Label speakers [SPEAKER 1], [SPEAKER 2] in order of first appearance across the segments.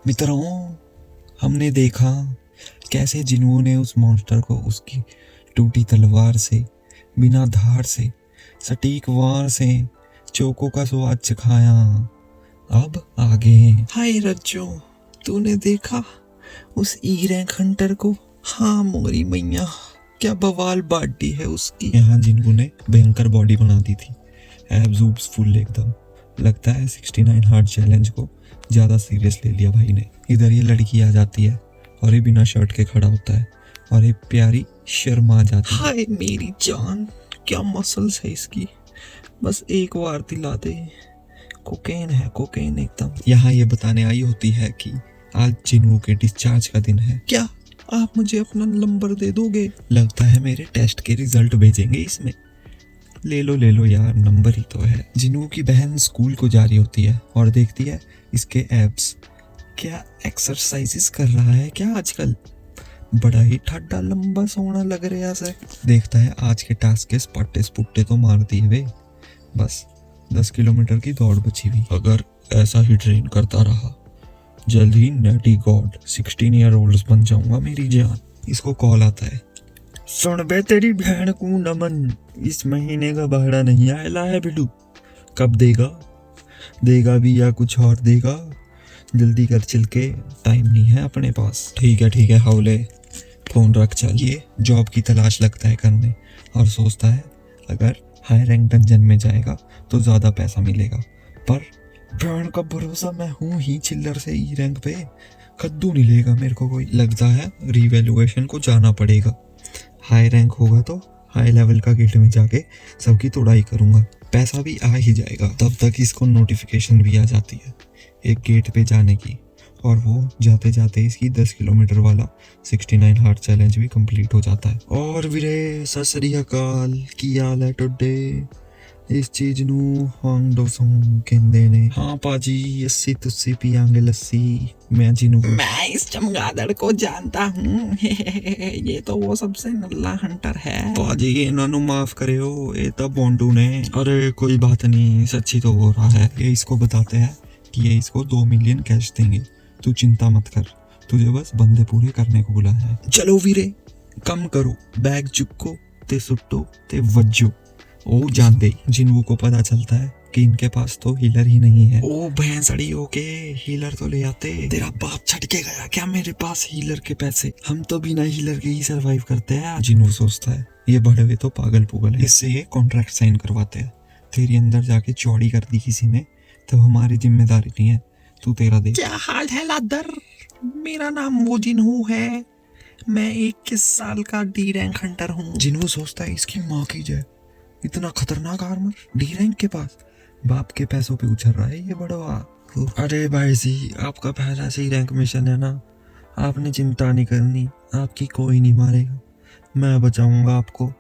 [SPEAKER 1] मित्रों, हमने देखा कैसे जिन्हों ने उस मॉन्स्टर को उसकी टूटी तलवार से, बिना धार से, सटीक वार से चोको का स्वाद चखाया। अब आगे। हाय रज्जो, तूने देखा उस ई रैंक हंटर को? हाँ मोरी मैया, क्या बवाल बॉडी है उसकी। यहाँ जिन्हों ने भयंकर बॉडी बना दी थी, एब्स ऊब्स फुल एकदम। लगता है 69 हार्ड चैलेंज को ज्यादा सीरियस ले लिया भाई ने। इधर ये लड़की आ जाती है और ये बिना शर्ट के खड़ा होता है और ये प्यारी शर्मा जाती है। हाय मेरी जान, क्या मसल्स है इसकी, बस एक बार दिला दे। कोकेन है, कोकेन एकदम। यहाँ ये बताने आई होती है कि आज जिन्हों के डिस्चार्ज का दिन है। क्या आप मुझे अपना नंबर दे दोगे? लगता है मेरे टेस्ट के रिजल्ट भेजेंगे इसमें। ले लो यार, नंबर ही तो है। जिन्हों की बहन स्कूल को जा रही होती है और देखती है इसके एब्स। क्या एक्सरसाइजेस कर रहा है क्या आजकल? बड़ा ही ठड्डा लंबा सोना लग रहा है। देखता है आज के टास्क के स्पट्टे स्पुट्टे तो मार दिए वे, बस 10 किलोमीटर की दौड़ बची हुई। अगर ऐसा ही ट्रेन करता रहा, जल्द ही नैटी गॉड 16 ईयर ओल्ड बन जाऊंगा मेरी जान। इसको कॉल आता है। सुन बे तेरी बहन को नमन, इस महीने का भाड़ा नहीं आया है बिल्लू। कब देगा? देगा भी या कुछ और देगा? जल्दी कर चिल के, टाइम नहीं है अपने पास। ठीक है हाउले, फोन रख। चल, ये जॉब की तलाश लगता है करने और सोचता है अगर हाई रैंक डंजन में जाएगा तो ज्यादा पैसा मिलेगा। पर बहन का भरोसा मैं हूँ ही चिल्लर से ई रैंक पे कद्दू नहीं लेगा मेरे को कोई। लगता है रिवैल्यूएशन को जाना पड़ेगा। हाई रैंक होगा तो हाई लेवल का गेट में जाके सबकी तोड़ाई करूंगा, पैसा भी आ ही जाएगा। तब तक इसको नोटिफिकेशन भी आ जाती है एक गेट पे जाने की, और वो जाते जाते इसकी 10 किलोमीटर वाला 69 हार्ट चैलेंज भी कंप्लीट हो जाता है। और वीरे सत श्री अकाल, की हाल है टुडे? इस चीज नू हांग डोसों कहंदे ने। हाँ पाजी, अस्सी तुस्सी पियांगे लस्सी। मैं इस चमगादड़ को जानता हूँ। ये तो वो सबसे नल्ला हंटर है। पाजी इन्होंने माफ करे हो, ये तो बोंडू ने। अरे कोई बात नहीं, सच्ची तो हो रहा है। ये इसको बताते हैं कि ये इसको 2 मिलियन कैश देंगे, तू चिंता मत कर, तुझे बस बंदे पूरे करने को बुलाया है। चलो वीरे, कम करो, बैग चुक्को ते सुट्टो ते वज्जो। ओ जानते जिन्हों को पता चलता है कि इनके पास तो हीलर ही नहीं है। ओ भैंसड़ी होके हीलर तो ले आते। तेरा बाप छट के गया क्या मेरे पास हीलर के पैसे? हम तो बिना हीलर के ही सरवाइव करते हैं। जिन्हों सोचता है ये बड़े हुए तो पागल पुगल है, इससे ये कॉन्ट्रैक्ट साइन करवाते हैं। तेरी अंदर जाके चौड़ी कर दी किसी ने तो हमारी जिम्मेदारी नहीं है, तू तेरा दे। क्या हाल है लादर? मेरा नाम वो जिन्हों है, मैं 21 साल का डी रैंक हंटर हूँ। जिन्हों सोचता है इसकी माँ की जय, इतना खतरनाक आर्मर डी रैंक के पास, बाप के पैसों पे उछल रहा है ये बड़वा। अरे भाई जी, आपका पहला सी रैंक मिशन है ना, आपने चिंता नहीं करनी, आपकी कोई नहीं मारेगा, मैं बचाऊंगा आपको।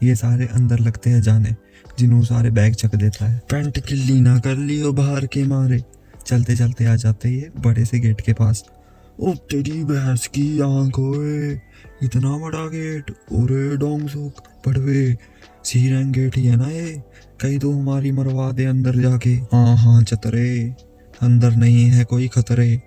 [SPEAKER 1] ये सारे अंदर लगते हैं जाने। जिन्हों सारे बैग चक देता है। पैंट किल्ली ना कर लियो बाहर के मारे। चलते चलते आ जाते ये बड़े से गेट के पास। ओ तेरी भैंस की आंख ओए, इतना बड़ा गेट, ओरे डोंग सुख पड़वे। सी रैंक गेट ही है ना ये, कहीं तो हमारी मरवा दे अंदर जाके। हाँ चतरे, अंदर नहीं है कोई खतरे,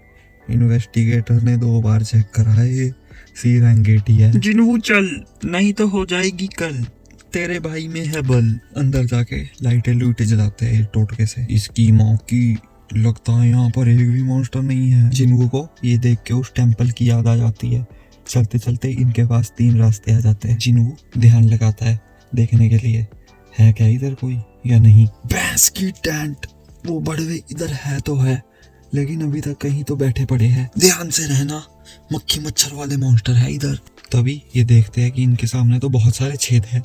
[SPEAKER 1] इन्वेस्टिगेटर ने 2 बार चेक करा है, ये सी रैंक गेट ही है। जिन्हों चल, नहीं तो हो जाएगी कल, तेरे भाई में है बल। अंदर जाके लाइटें लूटे जलाते हैं टोटके से। इसकी माँ की, लगता है यहाँ पर एक भी मॉन्स्टर नहीं है। जिन्हों को ये देख के उस टेम्पल की याद आ जाती है। चलते चलते इनके पास 3 रास्ते आ जाते हैं। जिन्हों ध्यान लगाता है देखने के लिए है क्या इधर कोई या नहीं। भैंस की टेंट, वो बड़वे इधर है तो है, लेकिन अभी तक कहीं तो बैठे पड़े हैं। ध्यान से रहना, मक्खी मच्छर वाले मॉन्स्टर है इधर। तभी ये देखते हैं कि इनके सामने तो बहुत सारे छेद हैं,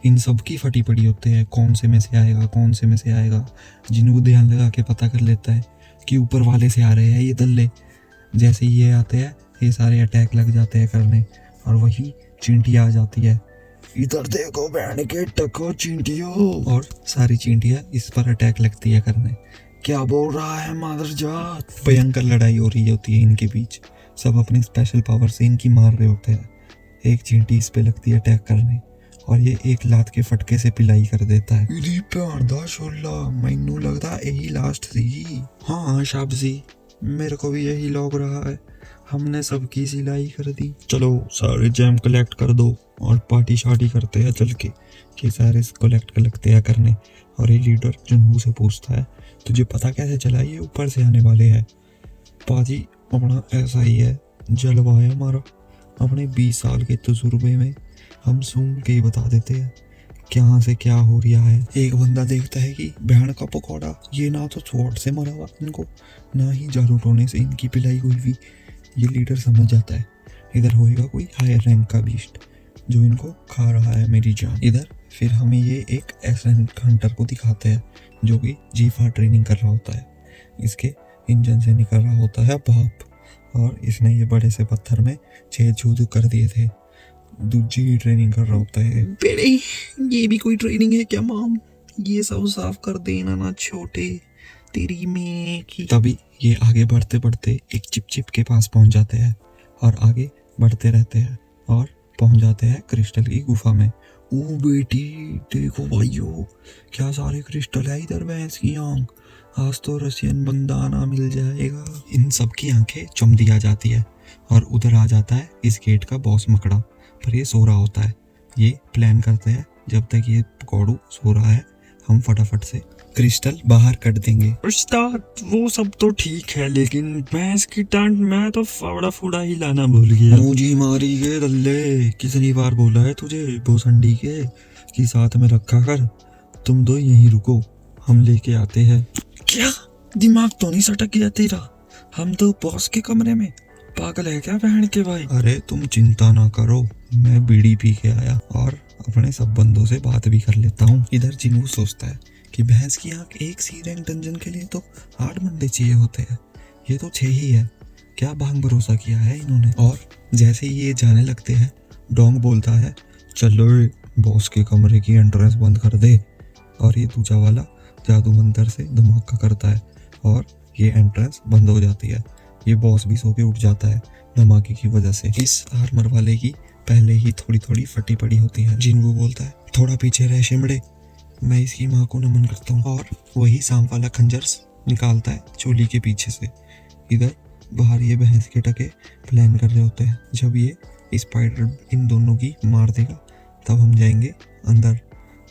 [SPEAKER 1] इन सब की फटी पड़ी होते हैं, कौन से में से आएगा, कौन से में से आएगा। जिन्हों ध्यान लगा के पता कर लेता है कि ऊपर वाले से आ रहे हैं ये दल्ले। जैसे ही ये आते हैं ये सारे अटैक लग जाते हैं करने, और वही चींटियां आ जाती है। इधर देखो बहन के टको चींटियों, और सारी चींटियां इस पर अटैक लगती है करने। क्या बोल रहा है मादरजात? भयंकर लड़ाई हो रही होती है इनके बीच, सब अपनी स्पेशल पावर से इनकी मार रहे होते हैं। एक चींटी इस पे लगती है अटैक करने, और ये एक लात के फटके से पिलाई कर देता है। मैनू लगता यही लास्ट सी। हाँ शाबाशी, मेरे को भी यही लग रहा है, हमने सबकी सिलाई कर दी। चलो सारे जैम कलेक्ट कर दो और पार्टी शार्टी करते हैं चल के। कि सारे कलेक्ट लगते हैं करने। और ये लीडर जुनू से पूछता है, तुझे पता कैसे चला ये ऊपर से आने वाले हैं? पाजी अपना ऐसा ही है, जलवा है हमारा। अपने 20 साल के तजुर्बे में हम सुन के ही बता देते हैं क्या से क्या हो रहा है। एक बंदा देखता है कि बहन का पकौड़ा, ये ना तो चोट से मरा हुआ इनको, ना ही जादू टोने से इनकी पिलाई हुई हुई। ये लीडर समझ जाता है इधर होएगा कोई हायर रैंक का बीस्ट जो इनको खा रहा है मेरी जान। इधर फिर हमें ये एक एसएन हंटर को दिखाते हैं जो कि G4 ट्रेनिंग कर रहा होता है। इसके इंजन से निकल रहा होता है भाप, और इसने ये बड़े से पत्थर में छेद छूद कर दिए थे। दूसरी ट्रेनिंग कर रहा होता है। बेटे ये भी कोई ट्रेनिंग है क्या माम? ये सब साफ कर देना ना छोटे, तेरी में की। तभी ये आगे बढ़ते बढ़ते एक चिप के पास पहुंच जाते हैं और आगे बढ़ते रहते हैं और पहुंच जाते हैं क्रिस्टल की गुफा में। ओ बेटी देखो भाइयों, क्या सारे क्रिस्टल है इधर, भैंस की आंख। आज तो रशियन बंदाना मिल जाएगा। इन सब की आंखें चमड़ी आ जाती है और उधर आ जाता है इस गेट का बॉस मकड़ा। पर ये सो रहा होता है। ये प्लान करते हैं जब तक ये पकौड़ू सो रहा है हम फटाफट से क्रिस्टल बाहर कट देंगे। उस्ताद वो सब तो ठीक है, लेकिन भैंस की टांग मैं तो फावड़ा फूड़ा ही लाना भूल गया। मुझे मारी गए दल्ले, कितनी बार बोला है तुझे भोसंडी के कि साथ में रखा कर। तुम दो यहीं रुको, हम लेके आते हैं। क्या दिमाग तो नहीं सटक गया तेरा? हम तो बॉस के कमरे में, पागल है क्या बहन के भाई? अरे तुम चिंता ना करो, मैं बीड़ी पी के आया और अपने सब बंदों से बात भी कर लेता हूँ। इधर जिनू सोचता है कि भैंस की आंख एक सी रैंक डंजन के लिए तो 8 मंडे चाहिए होते हैं, ये तो 6 ही है। क्या भांग भरोसा किया है इन्होंने। और जैसे ही ये जाने लगते हैं डोंग बोलता है, चलो बॉस के कमरे की एंट्रेंस बंद कर दे। और ये दूसरा वाला जादू मंत्र से धमाका करता है और ये एंट्रेंस बंद हो जाती है। ये बॉस भी सो के उठ जाता है धमाके की वजह से। इस आर्मर वाले की पहले ही थोड़ी थोड़ी फटी पड़ी होती है। जिनवू बोलता है, थोड़ा पीछे रह शिमड़े, मैं इसकी माँ को नमन करता हूँ। और वही सांप वाला खंजर निकालता है चोली के पीछे से। इधर बाहर ये भैंस के टके प्लान कर रहे होते हैं। जब ये स्पाइडर इन दोनों की मार देगा तब हम जाएंगे अंदर,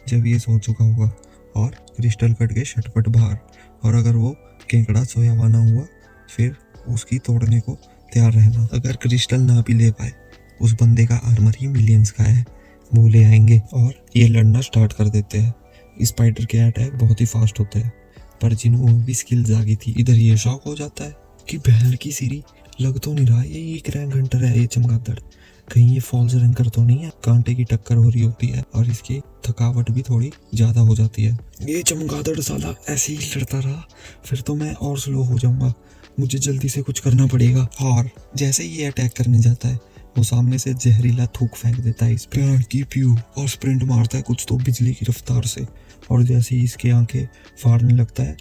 [SPEAKER 1] जब ये सो चुका होगा। और क्रिस्टल कट के शटपट बाहर, और अगर वो केकड़ा सोया हुआ ना हुआ फिर उसकी तोड़ने को तैयार रहना। अगर क्रिस्टल ना भी ले पाए, उस बंदे का आर्मर ही मिलियंस का है, वो ले आएंगे और ये लड़ना स्टार्ट कर देते हैं। स्पाइडर के अटैक बहुत ही फास्ट होते हैं, पर जिन्हों भी स्किल्स आ गई थी। इधर ये शॉक हो जाता है कि बहन की सीरी लग तो नहीं रहा ये एक रैंक हंटर है ये चमगादड़, कहीं ये फॉल्स रैंकर तो नहीं है। कांटे की टक्कर हो रही होती है और इसकी थकावट भी थोड़ी ज्यादा हो जाती है। ये चमगादड़ साला ऐसे ही लड़ता रहा फिर तो मैं और स्लो हो जाऊंगा, मुझे जल्दी से कुछ करना पड़ेगा। और जैसे ही ये अटैक करने जाता है वो सामने से जहरीला थूक फेंक देता है इस पे की प्यू, और स्प्रिंट मारता है कुछ तो बिजली की रफ्तार से। और जैसे ही इसके आंखें फाड़ने लगता है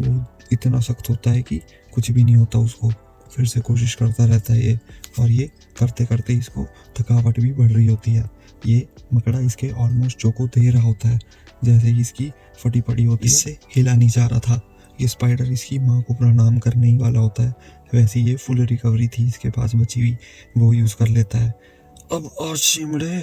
[SPEAKER 1] वो इतना सख्त होता है कि कुछ भी नहीं होता उसको। फिर से कोशिश करता रहता है ये, और ये करते करते इसको थकावट भी बढ़ रही होती है। ये मकड़ा इसके ऑलमोस्ट चोको दे रहा होता है, जैसे ही इसकी फटी पड़ी होती है, इससे हिला नहीं जा रहा था। ये स्पाइडर इसकी माँ को प्रणाम करने ही वाला होता है, वैसे ये फुल रिकवरी थी इसके पास बची हुई, वो यूज कर लेता है। अब आज शिमड़े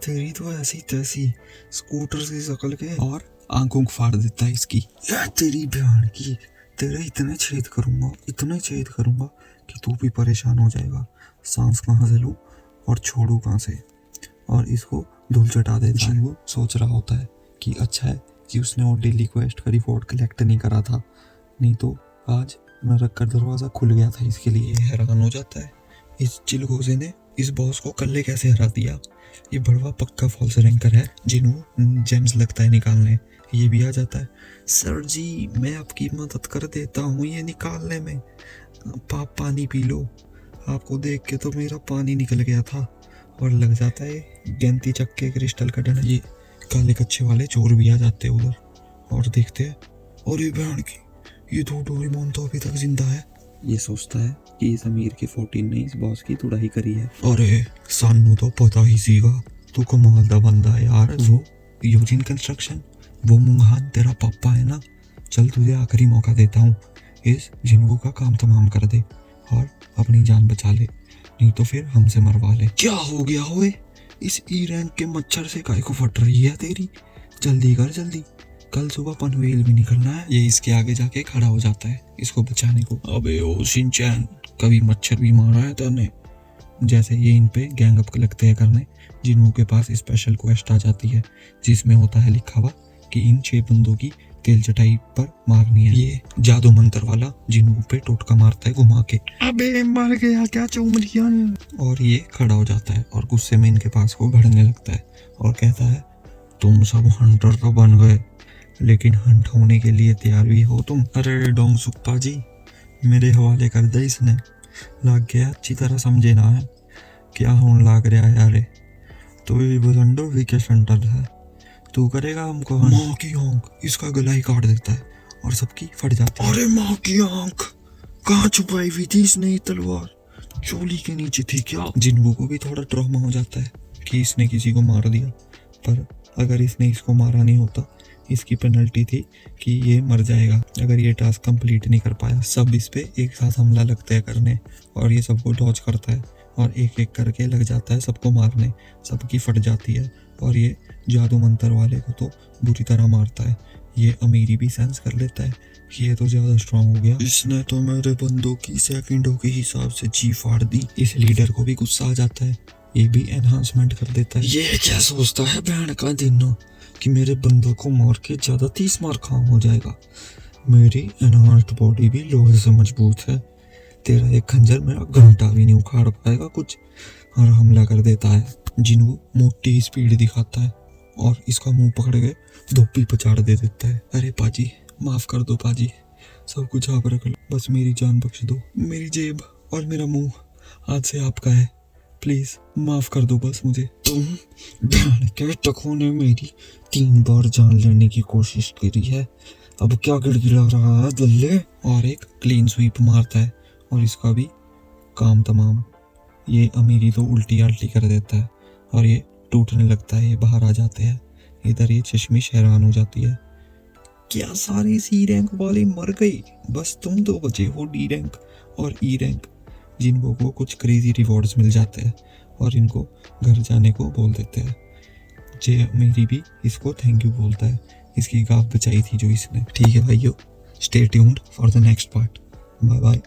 [SPEAKER 1] तेरी तो ऐसी तैसी स्कूटर से सकल के, और आंखों फाड़ देता है इसकी। या तेरी बहन की, तेरे इतने छेद करूंगा, इतने छेद करूंगा कि तू भी परेशान हो जाएगा। सांस कहाँ से लूं और छोड़ू कहाँ से। और इसको धूल चटा देता है। वो सोच रहा होता है कि अच्छा है कि उसने वो डेली क्वेस्ट का रिवॉर्ड कलेक्ट नहीं करा था, नहीं तो आज नरक का दरवाजा खुल गया था इसके लिए। हैरान हो जाता है इस चिलगोजे ने इस बॉस को कल्ले कैसे हरा दिया। ये बड़वा पक्का फॉल्स रैंकर है जिन्हों जेम्स लगता है निकालने। ये भी आ जाता है, सर जी मैं आपकी मदद कर देता हूँ ये निकालने में, आप पानी पी लो। आपको देख के तो मेरा पानी निकल गया था। और लग जाता है गेंती चक्के क्रिस्टल का डंडा। ये काले कच्चे वाले चोर भी आ जाते हैं उधर और देखते हैं, और ये बहन की, ये तो डोरेमोन तो अभी तक जिंदा है। ये सोचता है कि इस अमीर के 14 ने इस बॉस की तुड़ाई करी है। अरे सानू तो पता ही सीगा, तू कमाल दा बंदा है यार। वो यूजिन कंस्ट्रक्शन, वो मुंहान तेरा पापा है ना, चल तुझे आखिरी मौका देता हूँ, इस जिन्हों का काम तमाम कर दे और अपनी जान बचा ले, नहीं तो फिर हमसे मरवा ले। क्या हो गया होए? इस ई रैंक के मच्छर से काय को फट रही है तेरी? जल्दी कर जल्दी, कल सुबह पनवेल भी निकलना है। ये इसके आगे जाके खड़ा हो जाता है इसको बचाने को। अबे ओ शिनचैन, कभी मच्छर भी मारा है तूने? जैसे ये इन पे गैंग अप लगते हैं करने, जिन्हों के पास स्पेशल क्वेस्ट आ जाती है जिसमें होता है लिखा हुआ कि इन 6 बंदों की तेल चटाई पर मारनी है। ये जादू मंत्र वाला जिन्हों पे टोटका मारता है घुमा के। अबे मर गया क्या चुमलियन? और ये खड़ा हो जाता है और गुस्से में इनके पास को भड़ने लगता है और कहता है तुम सब हंटर तो बन गए, लेकिन हंट होने के लिए तैयार भी हो तुम? अरे डोंग सुक्पा जी, मेरे हवाले कर दे इसने, लग गया अच्छी तरह समझे ना है क्या होने लग रहा है यारे। तो ये बलंडो वीकेस्ट हंटर है, तू करेगा हमको? माँ की आंख, इसका गला ही काट देता है और सबकी फट जाती है। अरे माँ की आंख, कहाँ छुपाई हुई थी इसने ये तलवार? चोली के नीचे थी क्या? जिन्हों को भी थोड़ा ट्रॉमा हो जाता है कि इसने किसी को मार दिया, पर अगर इसने इसको मारा नहीं होता, इसकी पेनल्टी थी कि ये मर जाएगा अगर ये टास्क कंप्लीट नहीं कर पाया। सब इस पे एक साथ हमला लगते हैं करने और ये सबको डॉज करता है और एक एक करके लग जाता है सबको मारने, सबकी फट जाती है और ये जादू मंत्र वाले को तो बुरी तरह मारता है। ये अमीरी भी सेंस कर लेता है कि ये तो ज्यादा स्ट्रांग हो गया, इसने तो मेरे बंदों की सेकंडों के हिसाब से जी फाड़ दी। इस लीडर को भी गुस्सा आ जाता है, ये भी एनहांसमेंट कर देता है। ये क्या सोचता है बहन का दिन कि मेरे बंदों को मार के ज्यादा 30 मार खाम हो जाएगा? मेरी एनहांस्ड बॉडी भी लोहे से मजबूत है, तेरा एक खंजर मेरा घंटा भी नहीं उखाड़ पाएगा कुछ। और हमला कर देता है। जिन्हों मोटी स्पीड दिखाता है और इसका मुंह पकड़ के धोपी पचाड़ दे देता है। अरे पाजी माफ कर दो पाजी, सब कुछ आप रख लो, बस मेरी जान बख्श दो। मेरी जेब और मेरा मुंह आज से आपका है, प्लीज माफ कर दो बस मुझे। तुम ध्यान के टकों ने मेरी 3 बार जान लेने की कोशिश करी है, अब क्या गिड़गिड़ा रहा है दल्ले? और एक क्लीन स्वीप मारता है और इसका भी काम तमाम। ये अमीरी तो उल्टी आल्टी कर देता है और ये टूटने लगता है, ये बाहर आ जाते हैं। इधर ये चश्मिश हैरान हो जाती है, क्या सारे सी रैंक वाले मर गए? बस तुम 2 बचे हो, डी रैंक और ई रैंक, जिनको को कुछ क्रेजी रिवॉर्ड्स मिल जाते हैं और इनको घर जाने को बोल देते हैं। जे अमीरी भी इसको थैंक यू बोलता है, इसकी गाफ बचाई थी जो इसने। ठीक है भाइयों, stay tuned for the next part. Bye bye.